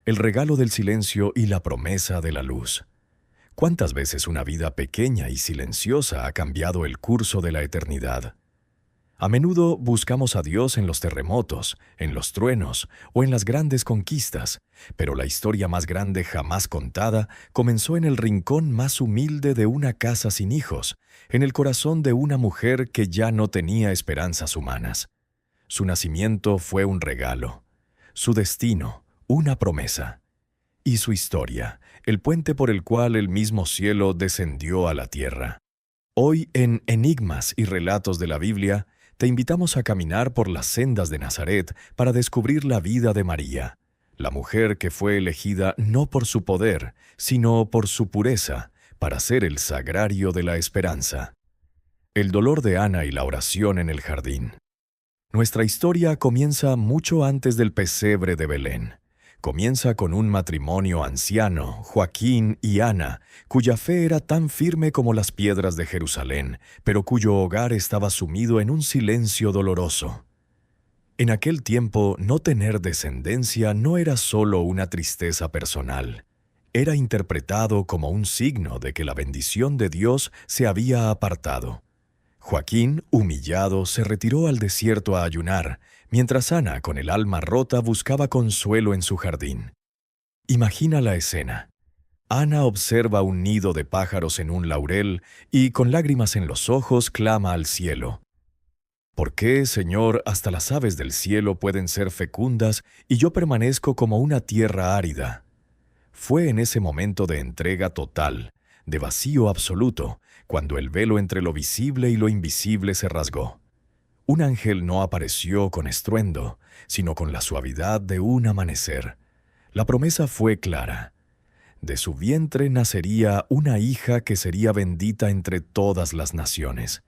el regalo del silencio y la promesa de la luz. ¿Cuántas veces una vida pequeña y silenciosa ha cambiado el curso de la eternidad? A menudo buscamos a Dios en los terremotos, en los truenos o en las grandes conquistas, pero la historia más grande jamás contada comenzó en el rincón más humilde de una casa sin hijos, en el corazón de una mujer que ya no tenía esperanzas humanas. Su nacimiento fue un regalo, su destino, una promesa, y su historia, el puente por el cual el mismo cielo descendió a la tierra. Hoy, en Enigmas y Relatos de la Biblia, te invitamos a caminar por las sendas de Nazaret para descubrir la vida de María, la mujer que fue elegida no por su poder, sino por su pureza, para ser el sagrario de la esperanza. El dolor de Ana y la oración en el jardín. Nuestra historia comienza mucho antes del pesebre de Belén. Comienza con un matrimonio anciano, Joaquín y Ana, cuya fe era tan firme como las piedras de Jerusalén, pero cuyo hogar estaba sumido en un silencio doloroso. En aquel tiempo, no tener descendencia no era solo una tristeza personal. Era interpretado como un signo de que la bendición de Dios se había apartado. Joaquín, humillado, se retiró al desierto a ayunar, mientras Ana, con el alma rota, buscaba consuelo en su jardín. Imagina la escena. Ana observa un nido de pájaros en un laurel y, con lágrimas en los ojos, clama al cielo. ¿Por qué, Señor, hasta las aves del cielo pueden ser fecundas y yo permanezco como una tierra árida? Fue en ese momento de entrega total, de vacío absoluto, cuando el velo entre lo visible y lo invisible se rasgó. Un ángel no apareció con estruendo, sino con la suavidad de un amanecer. La promesa fue clara. De su vientre nacería una hija que sería bendita entre todas las naciones.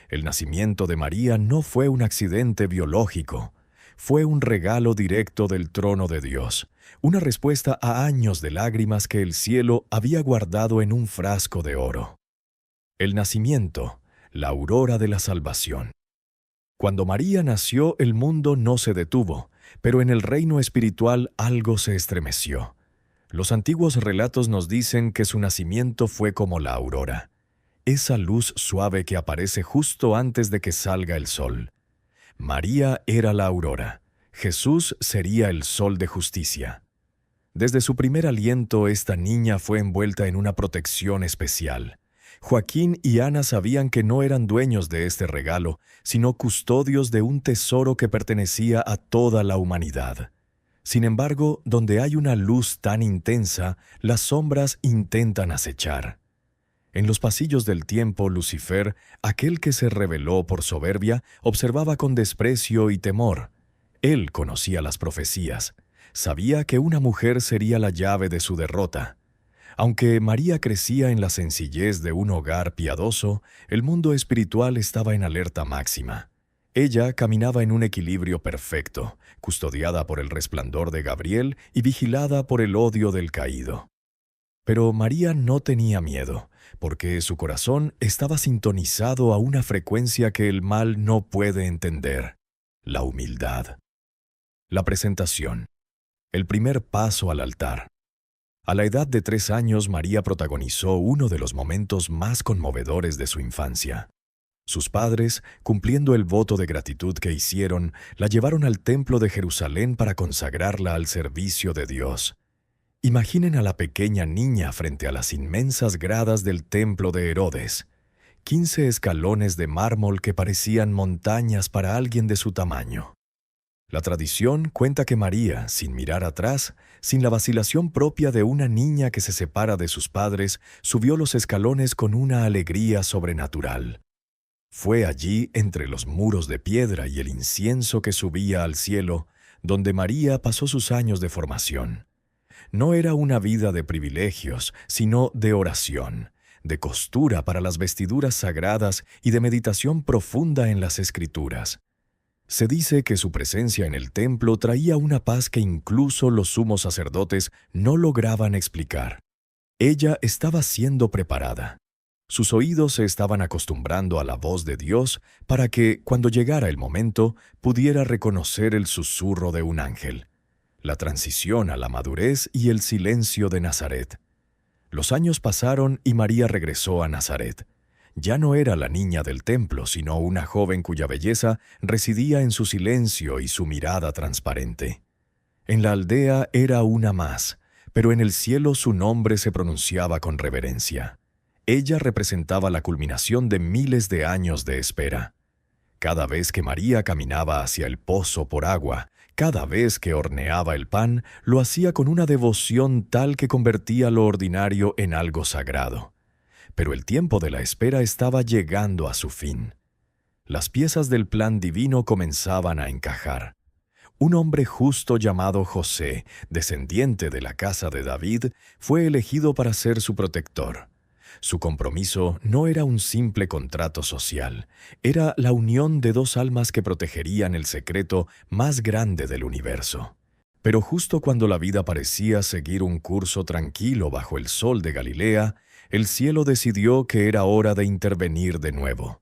El nacimiento de María no fue un accidente biológico, fue un regalo directo del trono de Dios, una respuesta a años de lágrimas que el cielo había guardado en un frasco de oro. El nacimiento, la aurora de la salvación. Cuando María nació, el mundo no se detuvo, pero en el reino espiritual algo se estremeció. Los antiguos relatos nos dicen que su nacimiento fue como la aurora, esa luz suave que aparece justo antes de que salga el sol. María era la aurora, Jesús sería el sol de justicia. Desde su primer aliento, esta niña fue envuelta en una protección especial. Joaquín y Ana sabían que no eran dueños de este regalo, sino custodios de un tesoro que pertenecía a toda la humanidad. Sin embargo, donde hay una luz tan intensa, las sombras intentan acechar. En los pasillos del tiempo, Lucifer, aquel que se rebeló por soberbia, observaba con desprecio y temor. Él conocía las profecías. Sabía que una mujer sería la llave de su derrota. Aunque María crecía en la sencillez de un hogar piadoso, el mundo espiritual estaba en alerta máxima. Ella caminaba en un equilibrio perfecto, custodiada por el resplandor de Gabriel y vigilada por el odio del caído. Pero María no tenía miedo, porque su corazón estaba sintonizado a una frecuencia que el mal no puede entender: la humildad. La presentación. El primer paso al altar. A la edad de 3 años, María protagonizó uno de los momentos más conmovedores de su infancia. Sus padres, cumpliendo el voto de gratitud que hicieron, la llevaron al templo de Jerusalén para consagrarla al servicio de Dios. Imaginen a la pequeña niña frente a las inmensas gradas del templo de Herodes. 15 escalones de mármol que parecían montañas para alguien de su tamaño. La tradición cuenta que María, sin mirar atrás, sin la vacilación propia de una niña que se separa de sus padres, subió los escalones con una alegría sobrenatural. Fue allí, entre los muros de piedra y el incienso que subía al cielo, donde María pasó sus años de formación. No era una vida de privilegios, sino de oración, de costura para las vestiduras sagradas y de meditación profunda en las Escrituras. Se dice que su presencia en el templo traía una paz que incluso los sumos sacerdotes no lograban explicar. Ella estaba siendo preparada. Sus oídos se estaban acostumbrando a la voz de Dios para que, cuando llegara el momento, pudiera reconocer el susurro de un ángel. la transición a la madurez y el silencio de Nazaret. Los años pasaron y María regresó a Nazaret. Ya no era la niña del templo, sino una joven cuya belleza residía en su silencio y su mirada transparente. En la aldea era una más, pero en el cielo su nombre se pronunciaba con reverencia. Ella representaba la culminación de miles de años de espera. Cada vez que María caminaba hacia el pozo por agua, cada vez que horneaba el pan, lo hacía con una devoción tal que convertía lo ordinario en algo sagrado. Pero el tiempo de la espera estaba llegando a su fin. Las piezas del plan divino comenzaban a encajar. Un hombre justo llamado José, descendiente de la casa de David, fue elegido para ser su protector. Su compromiso no era un simple contrato social, era la unión de dos almas que protegerían el secreto más grande del universo. Pero justo cuando la vida parecía seguir un curso tranquilo bajo el sol de Galilea, el cielo decidió que era hora de intervenir de nuevo.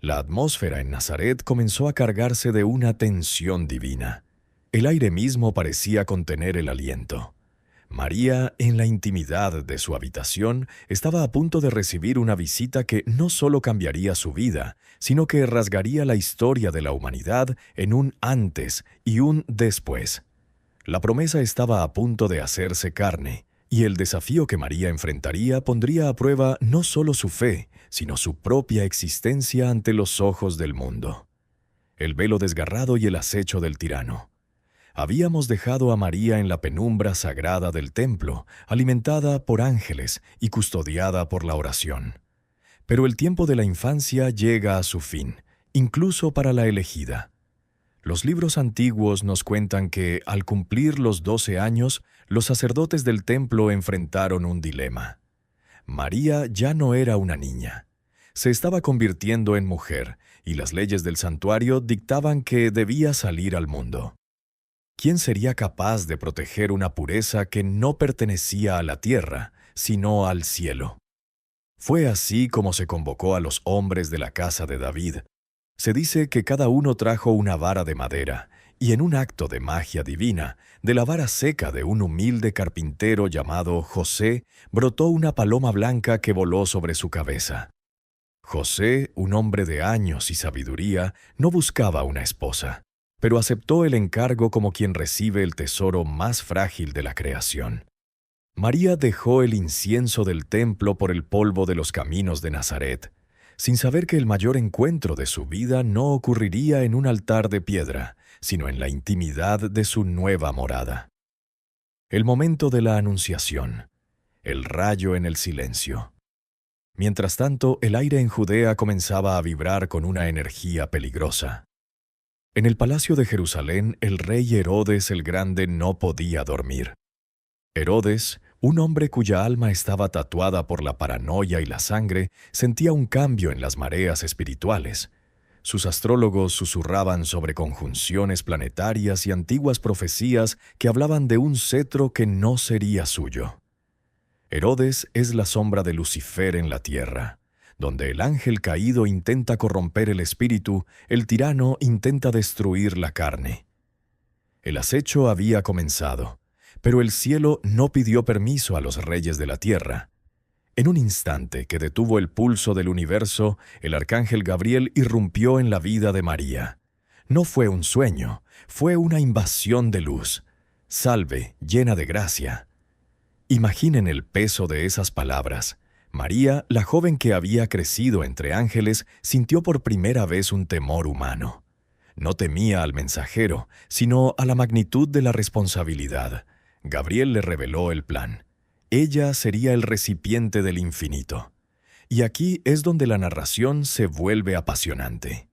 La atmósfera en Nazaret comenzó a cargarse de una tensión divina. El aire mismo parecía contener el aliento. María, en la intimidad de su habitación, estaba a punto de recibir una visita que no solo cambiaría su vida, sino que rasgaría la historia de la humanidad en un antes y un después. La promesa estaba a punto de hacerse carne, y el desafío que María enfrentaría pondría a prueba no solo su fe, sino su propia existencia ante los ojos del mundo. El velo desgarrado y el acecho del tirano. Habíamos dejado a María en la penumbra sagrada del templo, alimentada por ángeles y custodiada por la oración. Pero el tiempo de la infancia llega a su fin, incluso para la elegida. Los libros antiguos nos cuentan que, al cumplir los 12 años, los sacerdotes del templo enfrentaron un dilema. María ya no era una niña. Se estaba convirtiendo en mujer, y las leyes del santuario dictaban que debía salir al mundo. ¿Quién sería capaz de proteger una pureza que no pertenecía a la tierra, sino al cielo? Fue así como se convocó a los hombres de la casa de David. Se dice que cada uno trajo una vara de madera, y en un acto de magia divina, de la vara seca de un humilde carpintero llamado José, brotó una paloma blanca que voló sobre su cabeza. José, un hombre de años y sabiduría, no buscaba una esposa, pero aceptó el encargo como quien recibe el tesoro más frágil de la creación. María dejó el incienso del templo por el polvo de los caminos de Nazaret, sin saber que el mayor encuentro de su vida no ocurriría en un altar de piedra, sino en la intimidad de su nueva morada. El momento de la anunciación, el rayo en el silencio. Mientras tanto, el aire en Judea comenzaba a vibrar con una energía peligrosa. En el palacio de Jerusalén, el rey Herodes el Grande no podía dormir. Herodes, un hombre cuya alma estaba tatuada por la paranoia y la sangre, sentía un cambio en las mareas espirituales. Sus astrólogos susurraban sobre conjunciones planetarias y antiguas profecías que hablaban de un cetro que no sería suyo. Herodes es la sombra de Lucifer en la tierra. Donde el ángel caído intenta corromper el espíritu, el tirano intenta destruir la carne. El acecho había comenzado, pero el cielo no pidió permiso a los reyes de la tierra. En un instante que detuvo el pulso del universo, el arcángel Gabriel irrumpió en la vida de María. No fue un sueño, fue una invasión de luz. Salve, llena de gracia. Imaginen el peso de esas palabras. María, la joven que había crecido entre ángeles, sintió por primera vez un temor humano. No temía al mensajero, sino a la magnitud de la responsabilidad. Gabriel le reveló el plan. Ella sería el recipiente del infinito. Y aquí es donde la narración se vuelve apasionante.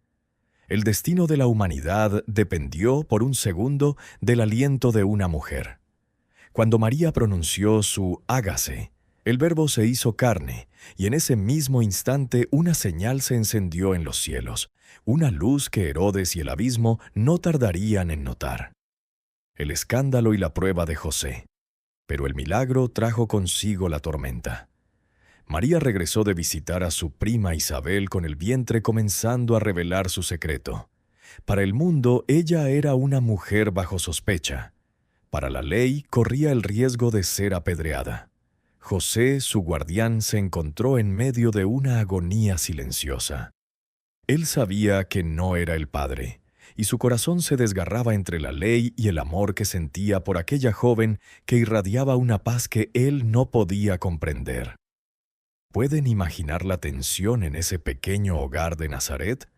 El destino de la humanidad dependió, por un segundo, del aliento de una mujer. Cuando María pronunció su hágase, el Verbo se hizo carne, y en ese mismo instante una señal se encendió en los cielos, una luz que Herodes y el abismo no tardarían en notar. El escándalo y la prueba de José. Pero el milagro trajo consigo la tormenta. María regresó de visitar a su prima Isabel con el vientre comenzando a revelar su secreto. Para el mundo ella era una mujer bajo sospecha. Para la ley, corría el riesgo de ser apedreada. José, su guardián, se encontró en medio de una agonía silenciosa. Él sabía que no era el padre, y su corazón se desgarraba entre la ley y el amor que sentía por aquella joven que irradiaba una paz que él no podía comprender. ¿Pueden imaginar la tensión en ese pequeño hogar de Nazaret?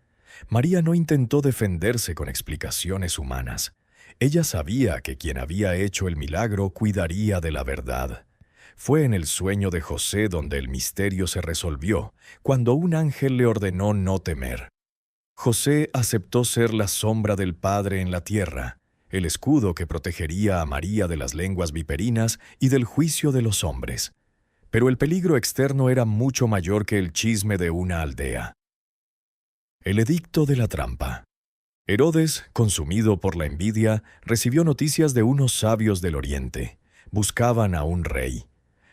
María no intentó defenderse con explicaciones humanas. Ella sabía que quien había hecho el milagro cuidaría de la verdad. Fue en el sueño de José donde el misterio se resolvió, cuando un ángel le ordenó no temer. José aceptó ser la sombra del Padre en la tierra, el escudo que protegería a María de las lenguas viperinas y del juicio de los hombres. Pero el peligro externo era mucho mayor que el chisme de una aldea. El edicto de la trampa. Herodes, consumido por la envidia, recibió noticias de unos sabios del oriente. Buscaban a un rey.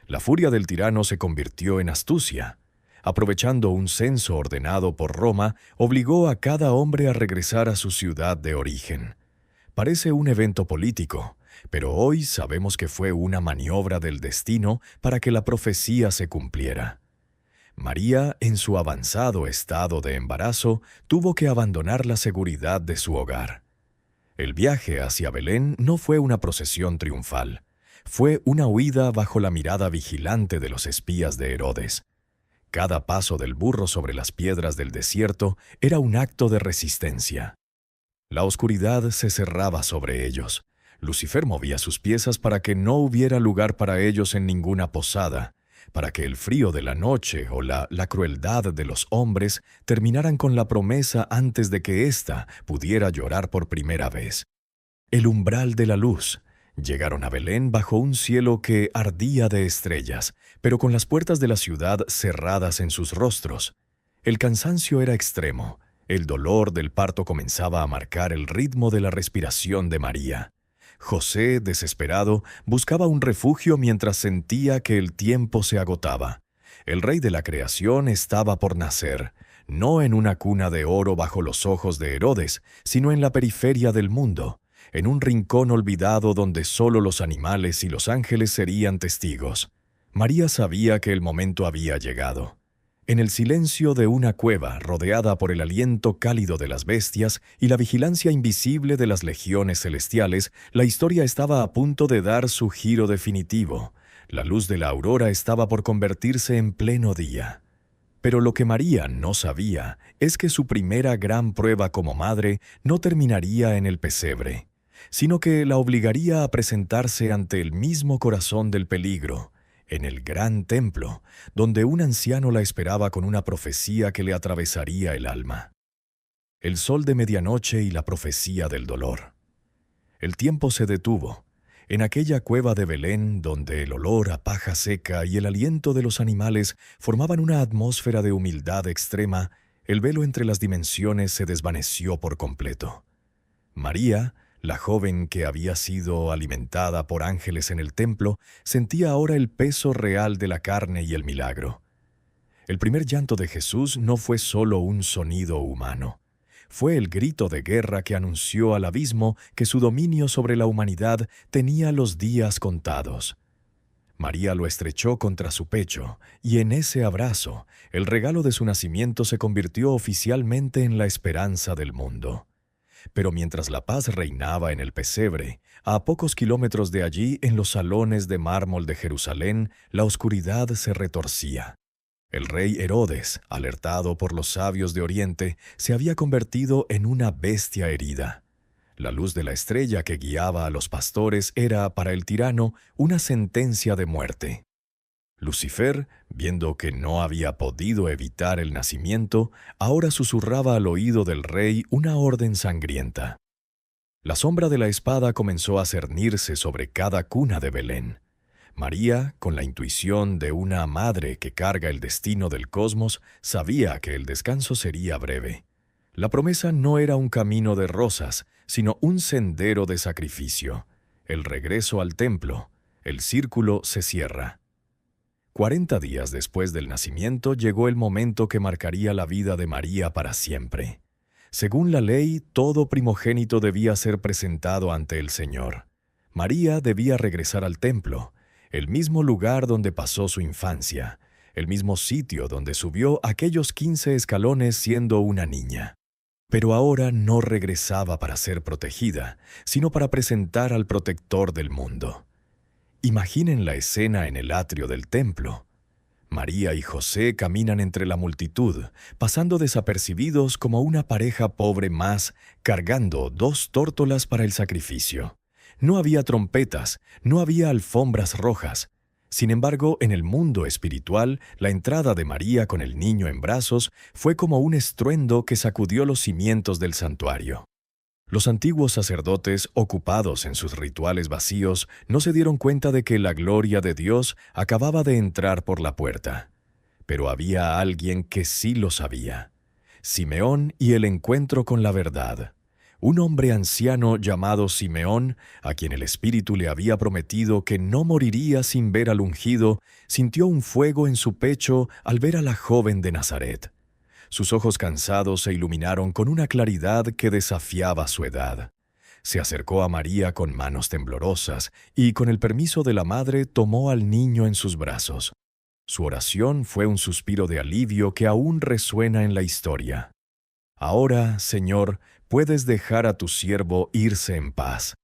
La furia del tirano se convirtió en astucia. Aprovechando un censo ordenado por Roma, obligó a cada hombre a regresar a su ciudad de origen. Parece un evento político, pero hoy sabemos que fue una maniobra del destino para que la profecía se cumpliera. María, en su avanzado estado de embarazo, tuvo que abandonar la seguridad de su hogar. El viaje hacia Belén no fue una procesión triunfal. Fue una huida bajo la mirada vigilante de los espías de Herodes. Cada paso del burro sobre las piedras del desierto era un acto de resistencia. La oscuridad se cerraba sobre ellos. Lucifer movía sus piezas para que no hubiera lugar para ellos en ninguna posada, para que el frío de la noche o la crueldad de los hombres terminaran con la promesa antes de que ésta pudiera llorar por primera vez. El umbral de la luz. Llegaron a Belén bajo un cielo que ardía de estrellas, pero con las puertas de la ciudad cerradas en sus rostros. El cansancio era extremo. El dolor del parto comenzaba a marcar el ritmo de la respiración de María. José, desesperado, buscaba un refugio mientras sentía que el tiempo se agotaba. El rey de la creación estaba por nacer, no en una cuna de oro bajo los ojos de Herodes, sino en la periferia del mundo, en un rincón olvidado donde solo los animales y los ángeles serían testigos. María sabía que el momento había llegado. En el silencio de una cueva, rodeada por el aliento cálido de las bestias y la vigilancia invisible de las legiones celestiales, la historia estaba a punto de dar su giro definitivo. La luz de la aurora estaba por convertirse en pleno día. Pero lo que María no sabía es que su primera gran prueba como madre no terminaría en el pesebre, sino que la obligaría a presentarse ante el mismo corazón del peligro, en el gran templo, donde un anciano la esperaba con una profecía que le atravesaría el alma. El sol de medianoche y la profecía del dolor. El tiempo se detuvo. En aquella cueva de Belén, donde el olor a paja seca y el aliento de los animales formaban una atmósfera de humildad extrema, el velo entre las dimensiones se desvaneció por completo. María, la joven que había sido alimentada por ángeles en el templo, sentía ahora el peso real de la carne y el milagro. El primer llanto de Jesús no fue solo un sonido humano. Fue el grito de guerra que anunció al abismo que su dominio sobre la humanidad tenía los días contados. María lo estrechó contra su pecho, y en ese abrazo, el regalo de su nacimiento se convirtió oficialmente en la esperanza del mundo. Pero mientras la paz reinaba en el pesebre, a pocos kilómetros de allí, en los salones de mármol de Jerusalén, la oscuridad se retorcía. El rey Herodes, alertado por los sabios de Oriente, se había convertido en una bestia herida. La luz de la estrella que guiaba a los pastores era, para el tirano, una sentencia de muerte. Lucifer, viendo que no había podido evitar el nacimiento, ahora susurraba al oído del rey una orden sangrienta. La sombra de la espada comenzó a cernirse sobre cada cuna de Belén. María, con la intuición de una madre que carga el destino del cosmos, sabía que el descanso sería breve. La promesa no era un camino de rosas, sino un sendero de sacrificio. El regreso al templo. El círculo se cierra. 40 días después del nacimiento llegó el momento que marcaría la vida de María para siempre. Según la ley, todo primogénito debía ser presentado ante el Señor. María debía regresar al templo, el mismo lugar donde pasó su infancia, el mismo sitio donde subió aquellos 15 escalones siendo una niña. Pero ahora no regresaba para ser protegida, sino para presentar al protector del mundo. Imaginen la escena en el atrio del templo. María y José caminan entre la multitud, pasando desapercibidos como una pareja pobre más, cargando 2 tórtolas para el sacrificio. No había trompetas, no había alfombras rojas. Sin embargo, en el mundo espiritual, la entrada de María con el niño en brazos fue como un estruendo que sacudió los cimientos del santuario. Los antiguos sacerdotes, ocupados en sus rituales vacíos, no se dieron cuenta de que la gloria de Dios acababa de entrar por la puerta. Pero había alguien que sí lo sabía: Simeón y el encuentro con la verdad. Un hombre anciano llamado Simeón, a quien el Espíritu le había prometido que no moriría sin ver al ungido, sintió un fuego en su pecho al ver a la joven de Nazaret. Sus ojos cansados se iluminaron con una claridad que desafiaba su edad. Se acercó a María con manos temblorosas y, con el permiso de la madre, tomó al niño en sus brazos. Su oración fue un suspiro de alivio que aún resuena en la historia. Ahora, Señor, puedes dejar a tu siervo irse en paz.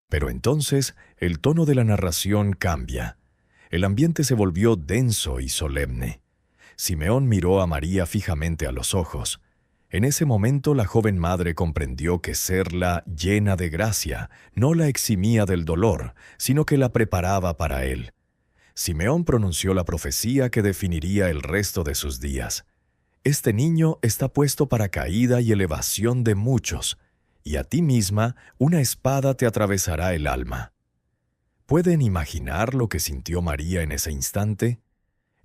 Pero entonces el tono de la narración cambia. El ambiente se volvió denso y solemne. Simeón miró a María fijamente a los ojos. En ese momento la joven madre comprendió que serla llena de gracia no la eximía del dolor, sino que la preparaba para él. Simeón pronunció la profecía que definiría el resto de sus días. Este niño está puesto para caída y elevación de muchos, y a ti misma una espada te atravesará el alma. ¿Pueden imaginar lo que sintió María en ese instante?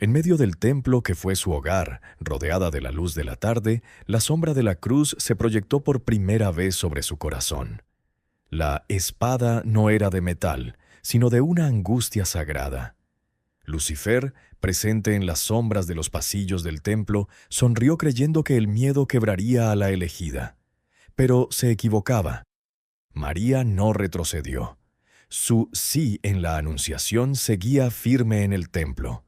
En medio del templo que fue su hogar, rodeada de la luz de la tarde, la sombra de la cruz se proyectó por primera vez sobre su corazón. La espada no era de metal, sino de una angustia sagrada. Lucifer, presente en las sombras de los pasillos del templo, sonrió creyendo que el miedo quebraría a la elegida. Pero se equivocaba. María no retrocedió. Su sí en la Anunciación seguía firme en el templo.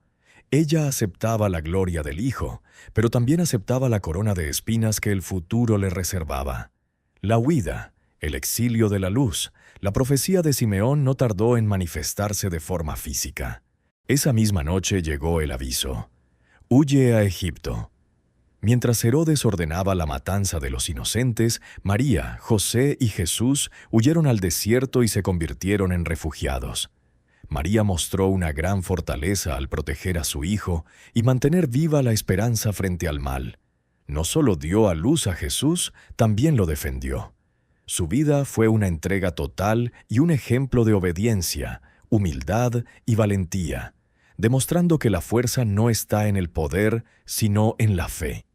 Ella aceptaba la gloria del Hijo, pero también aceptaba la corona de espinas que el futuro le reservaba. La huida, el exilio de la luz, la profecía de Simeón no tardó en manifestarse de forma física. Esa misma noche llegó el aviso: «Huye a Egipto». Mientras Herodes ordenaba la matanza de los inocentes, María, José y Jesús huyeron al desierto y se convirtieron en refugiados. María mostró una gran fortaleza al proteger a su hijo y mantener viva la esperanza frente al mal. No solo dio a luz a Jesús, también lo defendió. Su vida fue una entrega total y un ejemplo de obediencia, humildad y valentía, demostrando que la fuerza no está en el poder, sino en la fe.